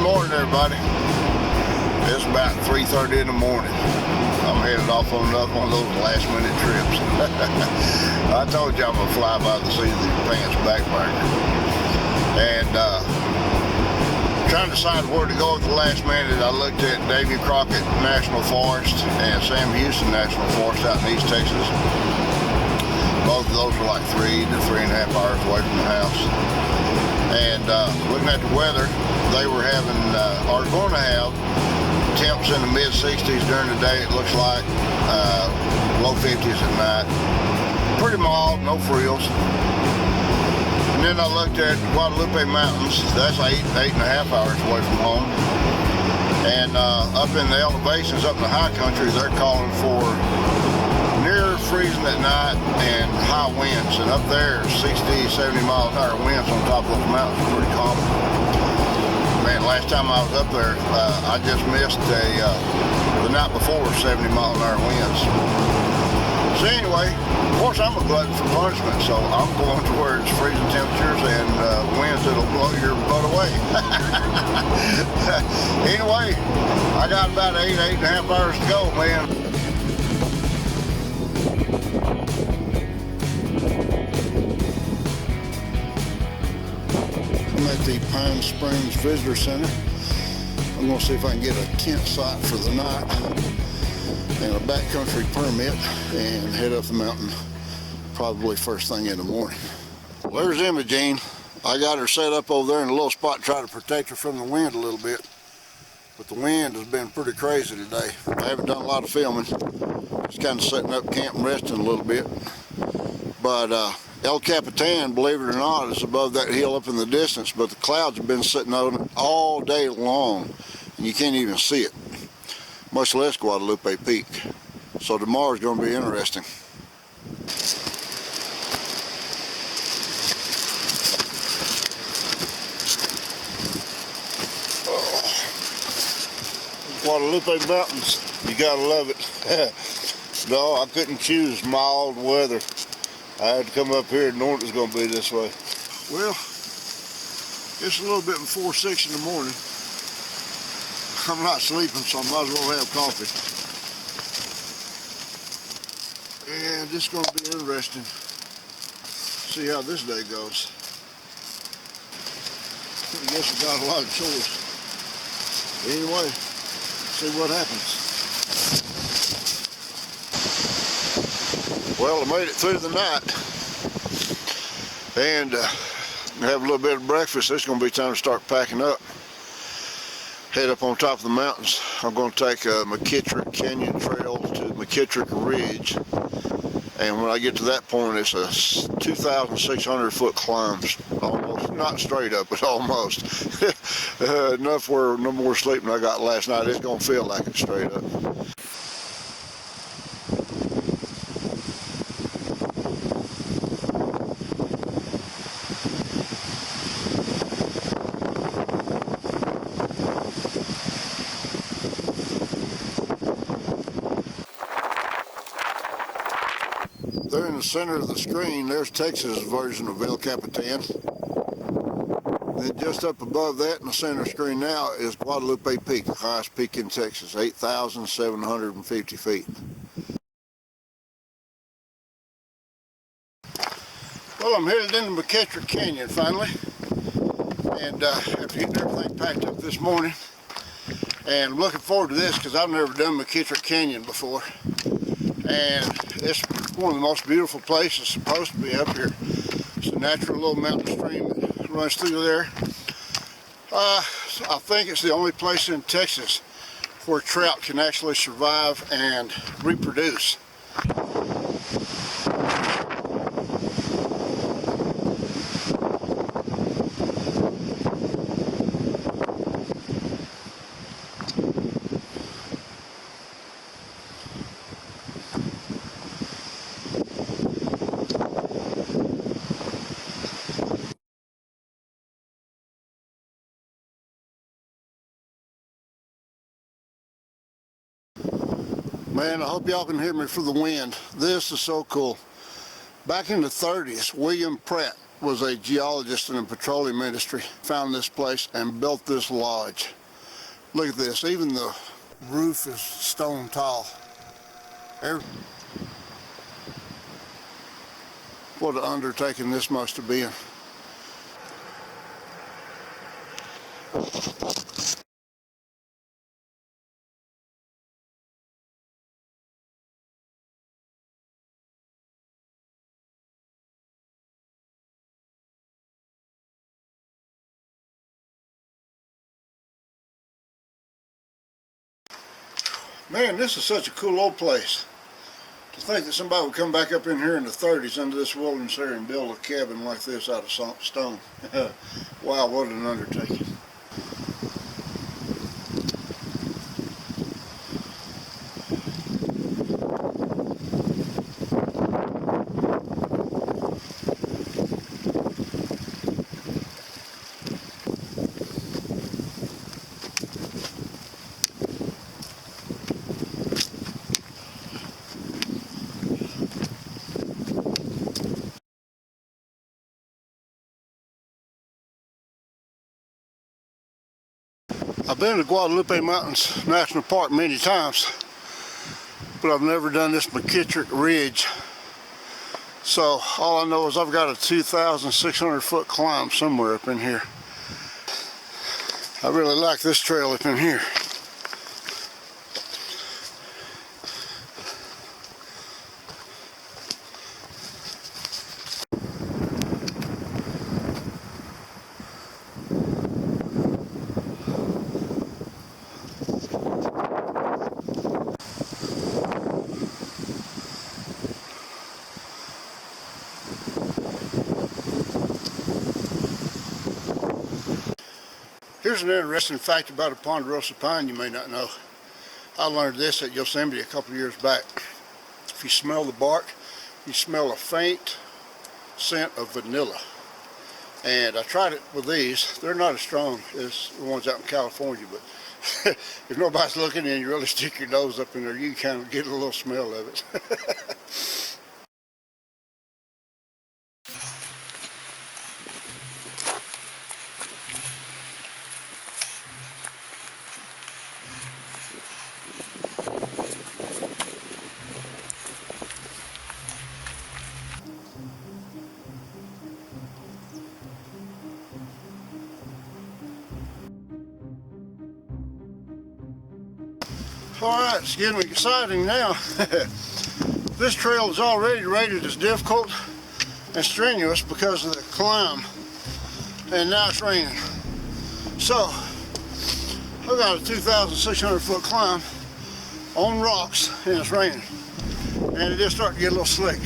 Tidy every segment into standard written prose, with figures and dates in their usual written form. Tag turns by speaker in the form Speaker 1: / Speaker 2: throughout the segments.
Speaker 1: morning, everybody. It's about 3:30 in the morning. I'm headed off on another one of those last-minute trips. I told you I'm gonna fly by the seat of your pants backburner. And trying to decide where to go at the last minute, I looked at Davy Crockett National Forest and Sam Houston National Forest out in East Texas. Both of those are like 3 to 3.5 hours away from the house. And looking at the weather, they were having, are going to have temps in the mid-60s during the day, it looks like, low 50s at night. Pretty mild, no frills. And then I looked at Guadalupe Mountains. That's 8.5 hours away from home. And up in the elevations, up in the high country, they're calling for near freezing at night and high winds. And up there, 60, 70 mile an hour winds on top of those mountains are pretty common. Man, last time I was up there, I just missed the night before 70 mile an hour winds. So anyway, of course I'm a glutton for punishment, so I'm going to where it's freezing temperatures and winds that'll blow your butt away. Anyway, I got about 8.5 hours to go, man. I'm at the Pine Springs Visitor Center. I'm going to see if I can get a tent site for the night and a backcountry permit and head up the mountain probably first thing in the morning. Well, there's Imogene. I got her set up over there in a little spot to try to protect her from the wind a little bit. But the wind has been pretty crazy today. I haven't done a lot of filming. Just kind of setting up camp and resting a little bit. But El Capitan, believe it or not, is above that hill up in the distance, but the clouds have been sitting on it all day long, and you can't even see it, much less Guadalupe Peak. So tomorrow's going to be interesting. Oh. Guadalupe Mountains, you gotta love it. No, I couldn't choose mild weather. I had to come up here and know it was going to be this way. Well, it's a little bit before 6 in the morning. I'm not sleeping, so I might as well have coffee. And it's going to be interesting. See how this day goes. I guess we got a lot of chores. Anyway, see what happens. Well, I made it through the night and have a little bit of breakfast. It's going to be time to start packing up. Head up on top of the mountains. I'm going to take McKittrick Canyon Trail to McKittrick Ridge. And when I get to that point, it's a 2,600 foot climb. Almost, not straight up, but almost. Enough where no more sleep than I got last night. It's going to feel like it's straight up. There in the center of the screen, there's Texas' version of El Capitan. Then just up above that in the center screen now is Guadalupe Peak, the highest peak in Texas, 8,750 feet. Well, I'm headed into McKittrick Canyon finally. And after getting everything packed up this morning. And I'm looking forward to this because I've never done McKittrick Canyon before. And it's one of the most beautiful places supposed to be up here. It's a natural little mountain stream that runs through there. I think it's the only place in Texas where trout can actually survive and reproduce. Man, I hope y'all can hear me for the wind. This is so cool. Back in the 30s, William Pratt was a geologist in the petroleum industry, found this place and built this lodge. Look at this, even the roof is stone tall. What an undertaking this must have been. Man, this is such a cool old place. To think that somebody would come back up in here in the 30s into this wilderness area and build a cabin like this out of stone. Wow, what an undertaking. I've been to Guadalupe Mountains National Park many times, but I've never done this McKittrick Ridge. So all I know is I've got a 2,600 foot climb somewhere up in here. I really like this trail up in here. Here's an interesting fact about a ponderosa pine you may not know. I learned this at Yosemite a couple of years back. If you smell the bark, you smell a faint scent of vanilla. And I tried it with these. They're not as strong as the ones out in California, but if nobody's looking and you really stick your nose up in there, you kind of get a little smell of it. Alright, it's getting exciting now. This trail is already rated as difficult and strenuous because of the climb, and now it's raining. So, I've got a 2,600 foot climb on rocks and it's raining, and it is starting to get a little slick.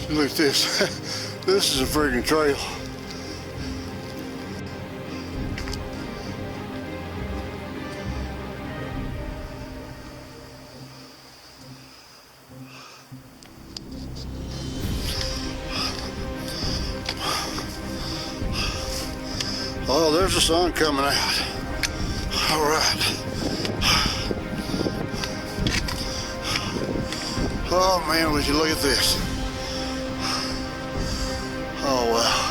Speaker 1: Look at this. This is a friggin' trail. Oh, there's the sun coming out. All right. Oh man, would you look at this? Oh wow.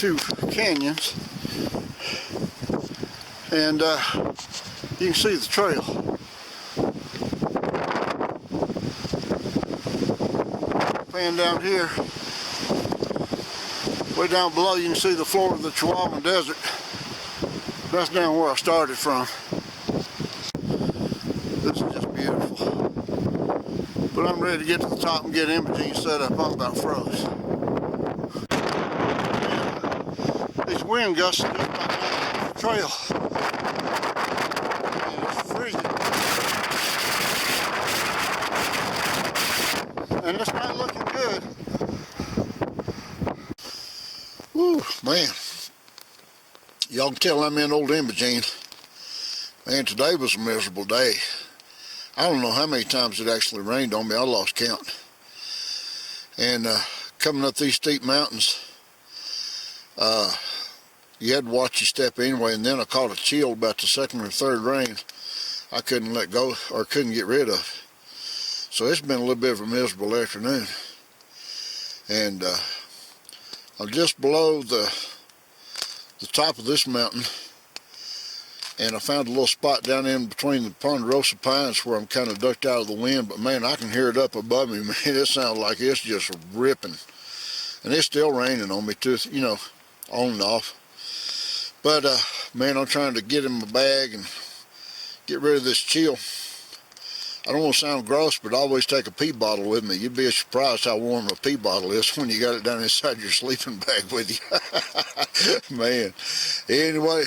Speaker 1: two canyons, and you can see the trail. Pan down here, way down below, you can see the floor of the Chihuahuan Desert. That's down where I started from. This is just beautiful. But I'm ready to get to the top and get Imogene set up. I'm about froze. These wind gusts are just about down the trail. And it's freezing. And it's not looking good. Whew, man. Y'all can tell I'm in old Imogene. Man, today was a miserable day. I don't know how many times it actually rained on me. I lost count. And coming up these steep mountains, you had to watch your step anyway. And then I caught a chill about the second or third rain I couldn't let go or couldn't get rid of. So it's been a little bit of a miserable afternoon. And I'm just below the top of this mountain, and I found a little spot down in between the ponderosa pines where I'm kind of ducked out of the wind, but man, I can hear it up above me. Man, it sounds like it's just ripping, and it's still raining on me too, you know, on and off. But man, I'm trying to get in my bag and get rid of this chill. I don't want to sound gross, but I always take a pee bottle with me. You'd be surprised how warm a pee bottle is when you got it down inside your sleeping bag with you. Man. Anyway,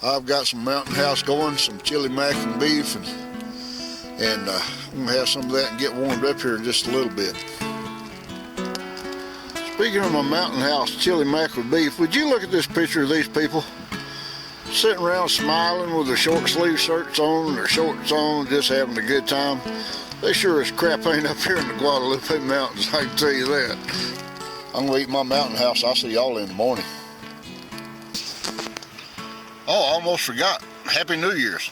Speaker 1: I've got some Mountain House going, some chili mac and beef, and I'm going to have some of that and get warmed up here in just a little bit. Speaking of my Mountain House chili mac with beef, would you look at this picture of these people? Sitting around smiling with their short sleeve shirts on, their shorts on, just having a good time. They sure as crap ain't up here in the Guadalupe Mountains, I can tell you that. I'm gonna eat my Mountain House. I'll see y'all in the morning. Oh, I almost forgot. Happy New Year's.